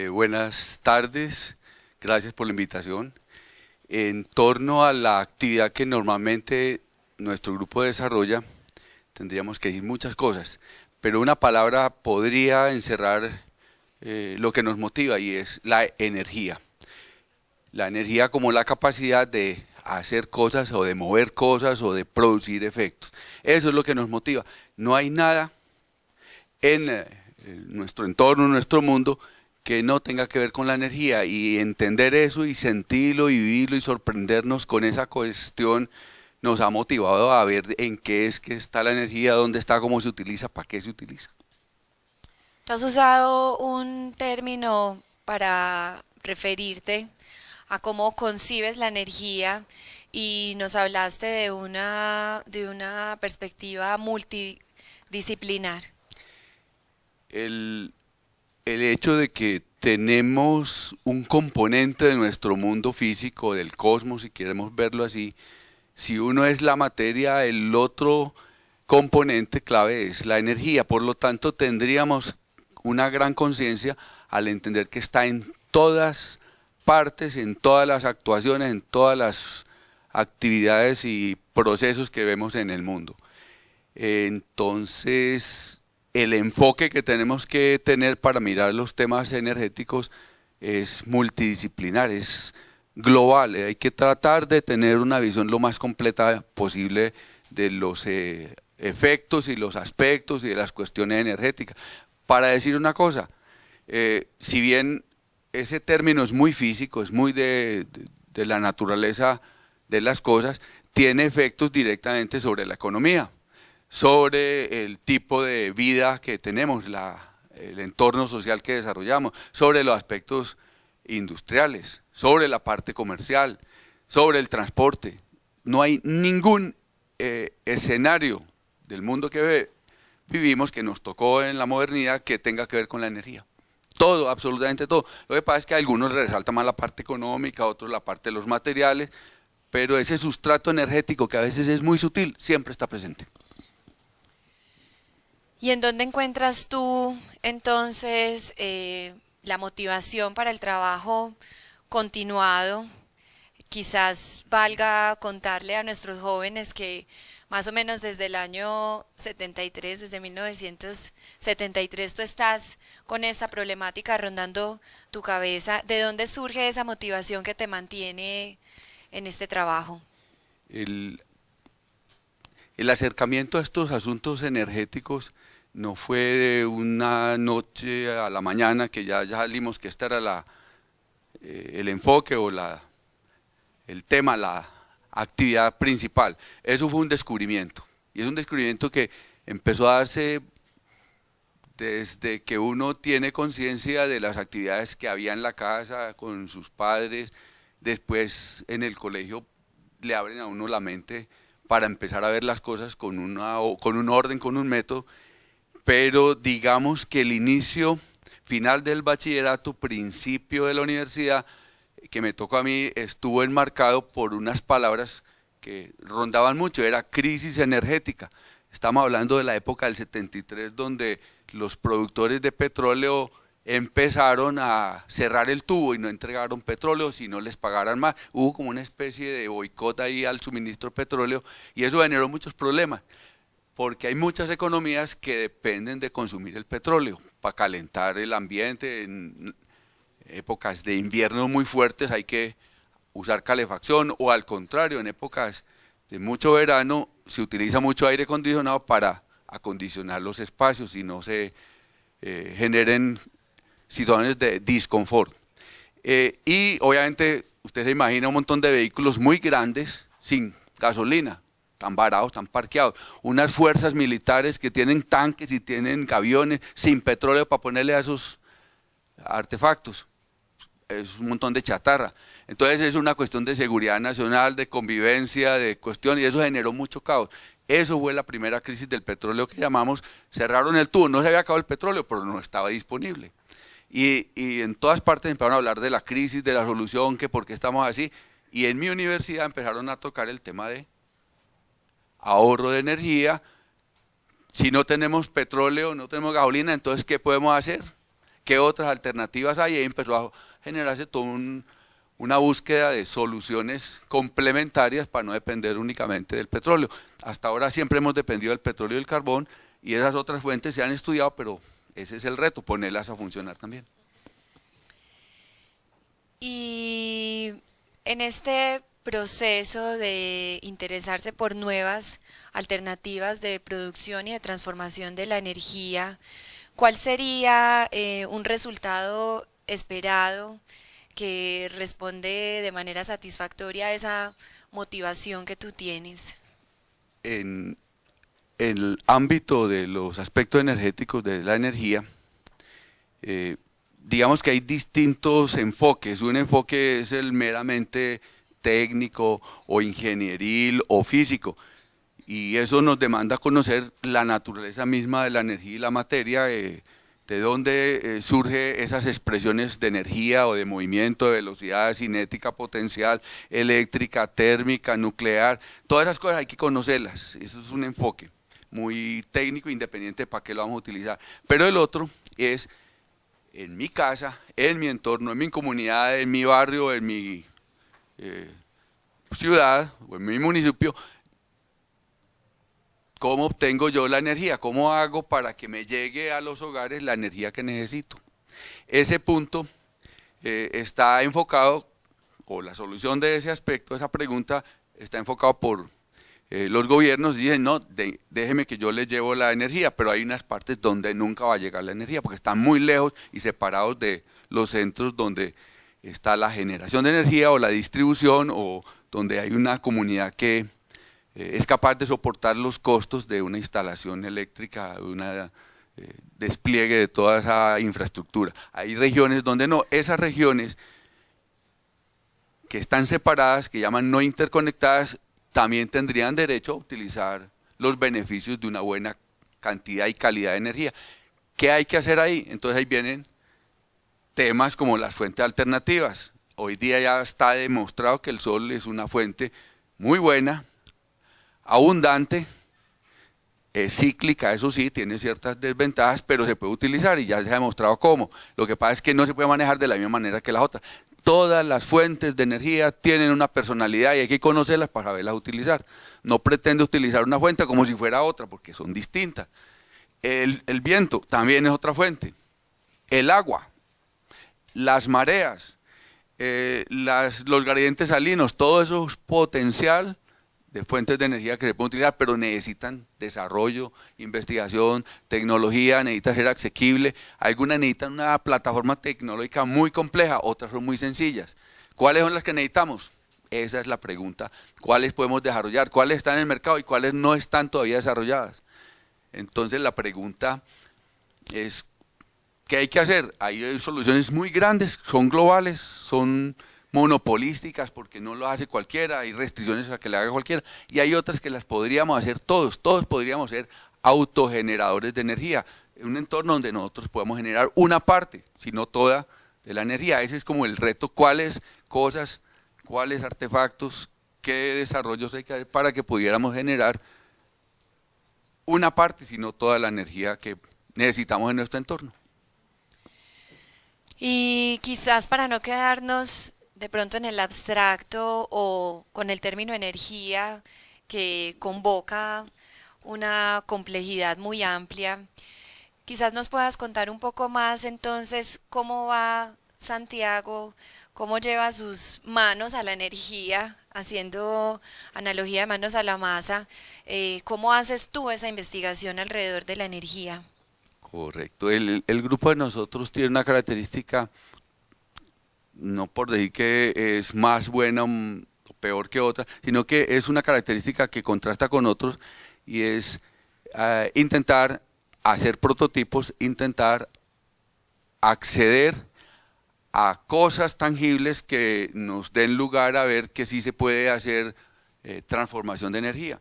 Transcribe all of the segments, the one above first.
Buenas tardes, gracias por la invitación. En torno a la actividad que normalmente nuestro grupo desarrolla, tendríamos que decir muchas cosas, pero una palabra podría encerrar lo que nos motiva y es la energía. La energía como la capacidad de hacer cosas o de mover cosas o de producir efectos. Eso es lo que nos motiva. No hay nada en nuestro entorno, en nuestro mundo, que no tenga que ver con la energía, y entender eso y sentirlo y vivirlo y sorprendernos con esa cuestión nos ha motivado a ver en qué es que está la energía, dónde está, cómo se utiliza, para qué se utiliza. Tú has usado un término para referirte a cómo concibes la energía y nos hablaste de una perspectiva multidisciplinar. El, el hecho de que tenemos un componente de nuestro mundo físico, del cosmos, si queremos verlo así, si uno es la materia, el otro componente clave es la energía. Por lo tanto, tendríamos una gran conciencia al entender que está en todas partes, en todas las actuaciones, en todas las actividades y procesos que vemos en el mundo. Entonces, el enfoque que tenemos que tener para mirar los temas energéticos es multidisciplinar, es global. Hay que tratar de tener una visión lo más completa posible de los efectos y los aspectos y de las cuestiones energéticas. Para decir una cosa, si bien ese término es muy físico, es muy de la naturaleza de las cosas, tiene efectos directamente sobre la economía, sobre el tipo de vida que tenemos, el entorno social que desarrollamos, sobre los aspectos industriales, sobre la parte comercial, sobre el transporte. No hay ningún escenario del mundo que vivimos, que nos tocó en la modernidad, que tenga que ver con la energía. Todo, absolutamente todo. Lo que pasa es que a algunos les resalta más la parte económica, a otros la parte de los materiales, pero ese sustrato energético, que a veces es muy sutil, siempre está presente. ¿Y en dónde encuentras tú entonces la motivación para el trabajo continuado? Quizás valga contarle a nuestros jóvenes que más o menos desde el año 73, desde 1973, tú estás con esta problemática rondando tu cabeza. ¿De dónde surge esa motivación que te mantiene en este trabajo? El, el acercamiento a estos asuntos energéticos no fue de una noche a la mañana que ya salimos que este era el enfoque o el tema, la actividad principal. Eso fue un descubrimiento. Y es un descubrimiento que empezó a darse desde que uno tiene conciencia de las actividades que había en la casa con sus padres. Después en el colegio le abren a uno la mente para empezar a ver las cosas con un orden, con un método, pero digamos que el inicio final del bachillerato, principio de la universidad, que me tocó a mí, estuvo enmarcado por unas palabras que rondaban mucho, era crisis energética. Estamos hablando de la época del 73, donde los productores de petróleo empezaron a cerrar el tubo y no entregaron petróleo si no les pagaran más. Hubo como una especie de boicot ahí al suministro de petróleo, y eso generó muchos problemas, porque hay muchas economías que dependen de consumir el petróleo para calentar el ambiente. En épocas de invierno muy fuertes hay que usar calefacción, o al contrario, en épocas de mucho verano se utiliza mucho aire acondicionado para acondicionar los espacios y no se generen situaciones de disconfort. Y obviamente usted se imagina un montón de vehículos muy grandes sin gasolina, tan varados, tan parqueados, unas fuerzas militares que tienen tanques y tienen aviones sin petróleo para ponerle a esos artefactos. Es un montón de chatarra. Entonces es una cuestión de seguridad nacional, de convivencia, de cuestión, y eso generó mucho caos. Eso fue la primera crisis del petróleo que llamamos. Cerraron el tubo, no se había acabado el petróleo, pero no estaba disponible. Y en todas partes empezaron a hablar de la crisis, de la solución, que por qué estamos así. Y en mi universidad empezaron a tocar el tema de ahorro de energía. Si no tenemos petróleo, no tenemos gasolina, entonces ¿qué podemos hacer? qué otras alternativas hay, y ahí empezó a generarse toda una búsqueda de soluciones complementarias para no depender únicamente del petróleo. Hasta ahora siempre hemos dependido del petróleo y del carbón, y esas otras fuentes se han estudiado, pero ese es el reto, ponerlas a funcionar también. Y en este proceso de interesarse por nuevas alternativas de producción y de transformación de la energía, ¿cuál sería un resultado esperado que responde de manera satisfactoria a esa motivación que tú tienes? En el ámbito de los aspectos energéticos de la energía, digamos que hay distintos enfoques. Un enfoque es el meramente técnico o ingenieril o físico, y eso nos demanda conocer la naturaleza misma de la energía y la materia, de dónde surgen esas expresiones de energía o de movimiento, de velocidad, cinética, potencial, eléctrica, térmica, nuclear. Todas esas cosas hay que conocerlas. Eso es un enfoque muy técnico, independiente de para qué lo vamos a utilizar. Pero el otro es, en mi casa, en mi entorno, en mi comunidad, en mi barrio, en mi ciudad o en mi municipio, ¿cómo obtengo yo la energía? ¿Cómo hago para que me llegue a los hogares la energía que necesito? Ese punto está enfocado, o la solución de ese aspecto, esa pregunta, está enfocado por los gobiernos. Dicen, no, déjeme que yo les llevo la energía, pero hay unas partes donde nunca va a llegar la energía, porque están muy lejos y separados de los centros donde está la generación de energía o la distribución, o donde hay una comunidad que es capaz de soportar los costos de una instalación eléctrica, de un despliegue de toda esa infraestructura. Hay regiones donde no. Esas regiones que están separadas, que llaman no interconectadas, también tendrían derecho a utilizar los beneficios de una buena cantidad y calidad de energía. ¿Qué hay que hacer ahí? Entonces ahí vienen temas como las fuentes alternativas. Hoy día ya está demostrado que el sol es una fuente muy buena, abundante, es cíclica, eso sí, tiene ciertas desventajas, pero se puede utilizar y ya se ha demostrado cómo. Lo que pasa es que no se puede manejar de la misma manera que las otras. Todas las fuentes de energía tienen una personalidad y hay que conocerlas para saberlas utilizar. No pretende utilizar una fuente como si fuera otra, porque son distintas. El viento también es otra fuente. El agua, las mareas, los gradientes salinos, todo eso es potencial de fuentes de energía que se pueden utilizar, pero necesitan desarrollo, investigación, tecnología, necesitan ser asequible. Algunas necesitan una plataforma tecnológica muy compleja, otras son muy sencillas. ¿Cuáles son las que necesitamos? Esa es la pregunta. ¿Cuáles podemos desarrollar? ¿Cuáles están en el mercado y cuáles no están todavía desarrolladas? Entonces la pregunta es, ¿qué hay que hacer? Hay soluciones muy grandes, son globales, son monopolísticas porque no lo hace cualquiera, hay restricciones a que le haga cualquiera, y hay otras que las podríamos hacer todos podríamos ser autogeneradores de energía, en un entorno donde nosotros podemos generar una parte, si no toda, de la energía. Ese es como el reto: cuáles cosas, cuáles artefactos, qué desarrollos hay que hacer para que pudiéramos generar una parte, si no toda la energía que necesitamos en nuestro entorno. Y quizás para no quedarnos de pronto en el abstracto o con el término energía, que convoca una complejidad muy amplia, quizás nos puedas contar un poco más entonces cómo va Santiago, cómo lleva sus manos a la energía, haciendo analogía de manos a la masa. ¿Cómo haces tú esa investigación alrededor de la energía? Correcto. El grupo de nosotros tiene una característica, no por decir que es más buena o peor que otra, sino que es una característica que contrasta con otros, y es intentar hacer prototipos, intentar acceder a cosas tangibles que nos den lugar a ver que sí se puede hacer transformación de energía.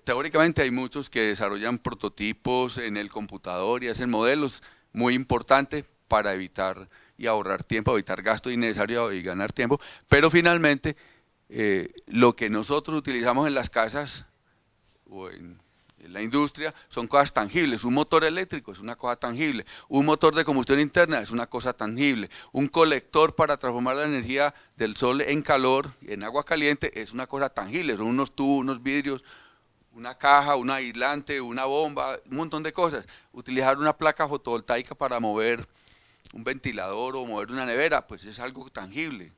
Teóricamente hay muchos que desarrollan prototipos en el computador y hacen modelos, muy importante para evitar y ahorrar tiempo, evitar gasto innecesario y ganar tiempo, pero finalmente lo que nosotros utilizamos en las casas o en la industria, son cosas tangibles. Un motor eléctrico es una cosa tangible, un motor de combustión interna es una cosa tangible, un colector para transformar la energía del sol en calor, en agua caliente, es una cosa tangible, son unos tubos, unos vidrios, una caja, un aislante, una bomba, un montón de cosas. Utilizar una placa fotovoltaica para mover un ventilador o mover una nevera, pues es algo tangible.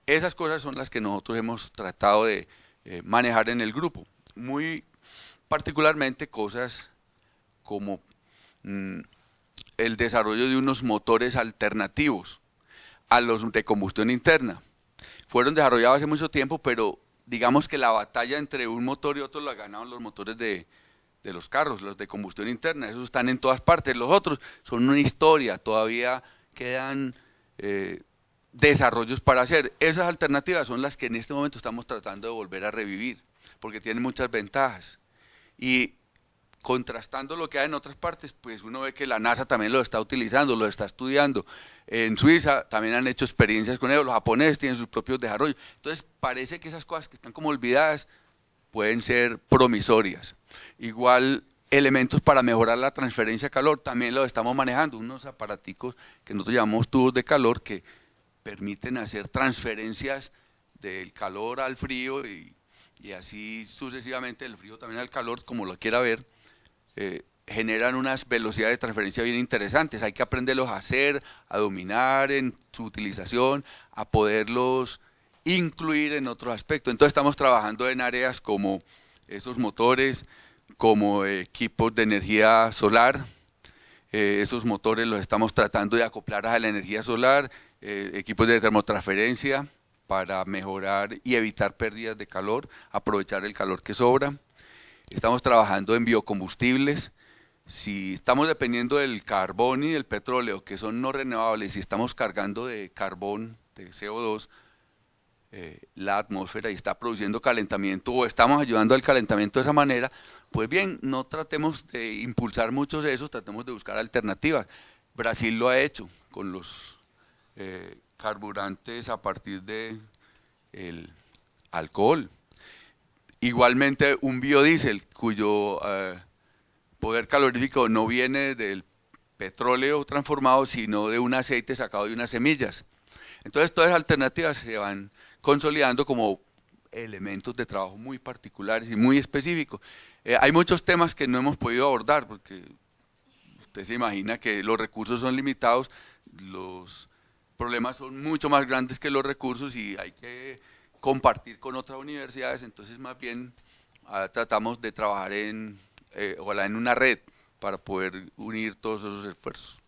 Esas cosas son las que nosotros hemos tratado de manejar en el grupo. Muy particularmente cosas como el desarrollo de unos motores alternativos a los de combustión interna. Fueron desarrollados hace mucho tiempo, pero digamos que la batalla entre un motor y otro la ganaron los motores de los carros, los de combustión interna. Esos están en todas partes. Los otros son una historia, todavía quedan desarrollos para hacer. Esas alternativas son las que en este momento estamos tratando de volver a revivir, porque tienen muchas ventajas. Y contrastando lo que hay en otras partes, pues uno ve que la NASA también lo está utilizando, lo está estudiando. En Suiza también han hecho experiencias con ellos, los japoneses tienen sus propios desarrollos. Entonces parece que esas cosas que están como olvidadas pueden ser promisorias. Igual elementos para mejorar la transferencia de calor, también lo estamos manejando, unos aparaticos que nosotros llamamos tubos de calor que permiten hacer transferencias del calor al frío y así sucesivamente, del frío también al calor, como lo quiera ver, generan unas velocidades de transferencia bien interesantes. Hay que aprenderlos a hacer, a dominar en su utilización, a poderlos incluir en otros aspectos. Entonces estamos trabajando en áreas como esos motores, como equipos de energía solar. Esos motores los estamos tratando de acoplar a la energía solar, equipos de termotransferencia para mejorar y evitar pérdidas de calor, aprovechar el calor que sobra. Estamos trabajando en biocombustibles. Si estamos dependiendo del carbón y del petróleo, que son no renovables, y estamos cargando de carbón, de CO2, la atmósfera y está produciendo calentamiento o estamos ayudando al calentamiento de esa manera, pues bien, no tratemos de impulsar muchos de esos, tratemos de buscar alternativas. Brasil lo ha hecho con los carburantes a partir de el alcohol. Igualmente un biodiesel cuyo poder calorífico no viene del petróleo transformado, sino de un aceite sacado de unas semillas. Entonces todas las alternativas se van consolidando como elementos de trabajo muy particulares y muy específicos. Hay muchos temas que no hemos podido abordar, porque usted se imagina que los recursos son limitados, los problemas son mucho más grandes que los recursos y hay que compartir con otras universidades, entonces más bien tratamos de trabajar ojalá en una red para poder unir todos esos esfuerzos.